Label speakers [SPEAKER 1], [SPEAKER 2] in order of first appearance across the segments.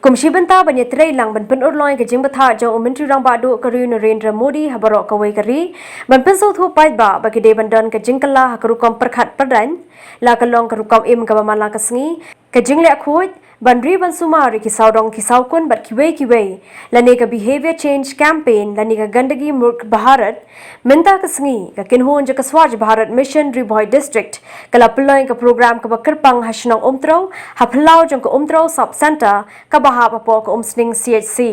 [SPEAKER 1] Kumshi benta banyetrai lang ban pen urloy ke jing batha jang menteri rang badu kari Narendra Modi habarok kawai kari ban pen so thu pai ba bagi de bandan ke jing kala hakarukam perkhat padan la kalong karukam im ka mala kasngi ke jing le khoi ban ri ban sumari ki saudong ki saukun bat kiwei lani ka behavior change campaign lani ka gandagi murk bharat minta kasngi ka kinhon je ka swaj bharat mission ribhoi district kala ploy ka program ka bakarpang hasnong umtro haplau jong ka umtro sub center ka baha papo ka umsning CHC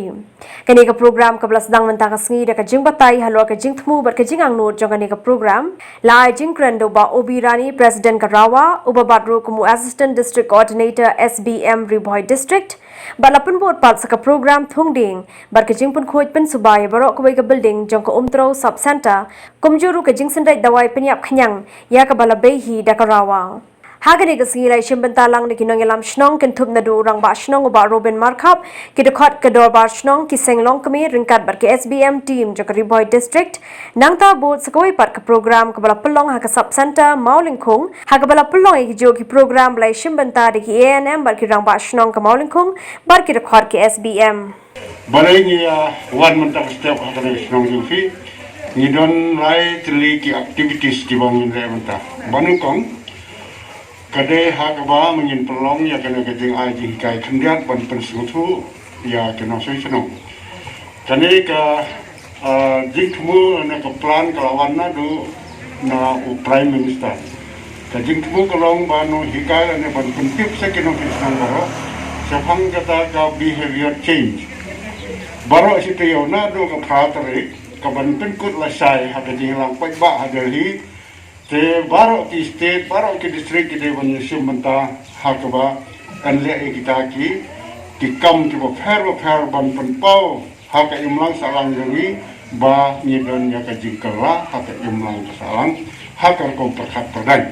[SPEAKER 1] kani ka program ka Sdang minta kasngi da ka jing batai halo ka jing thmu bat ka jing ang not jong kani ka program lai jing krendo ba obirani president ka Rawa ubabadru kumu assistant district coordinator Sbm Rawa district balapun bot pal saka program thungding bar ka jing pun khoj pen subai barok ka ka building jong ka umtro sub center kumjuru ka jing sendai dawai penyap khanyang ya ka balabehi da ka Rawa Hagani ka singi shimbanta lang ni kinong ilam shnong kin thup na du rang ba shnong ba Robin Markup ki dekhot ka dor ba shnong ki senglong kami ringkat bar ki SBM team jo ka Riboy district nang ta bot sakoi par ka program ka bala pulong ha ka sub center Maulingkhung ha ka bala pulong ki jo ki program lai shimbanta de ki ANM bar ki rang ba shnong ka Maulingkhung bar ki dekhot ki SBM
[SPEAKER 2] balai ni wan mentak setiap hari shnong yufi ni don lai teli ki activities ki bangin le mentak banukong kadai hakaba mengin pelong ya kena keting ai jing kai kendiat ban pensutu ya kena soi senong kani ka jing temu na ka plan kalawan na do na prime minister ka jing temu kalong banu hikai na ban pentip sa kena kisang baro sapang kata ka behavior change baro si tayo na do ka phatari ka ban penkut lasai haka jing lang pai ba hadali te baru ki state baru ki district ki dewan yusum menta hakaba anle kita ki kam ki fair ban penpau haka imlang salang jami ba ni don ya ka jingkala haka imlang salang haka ko perkhat padan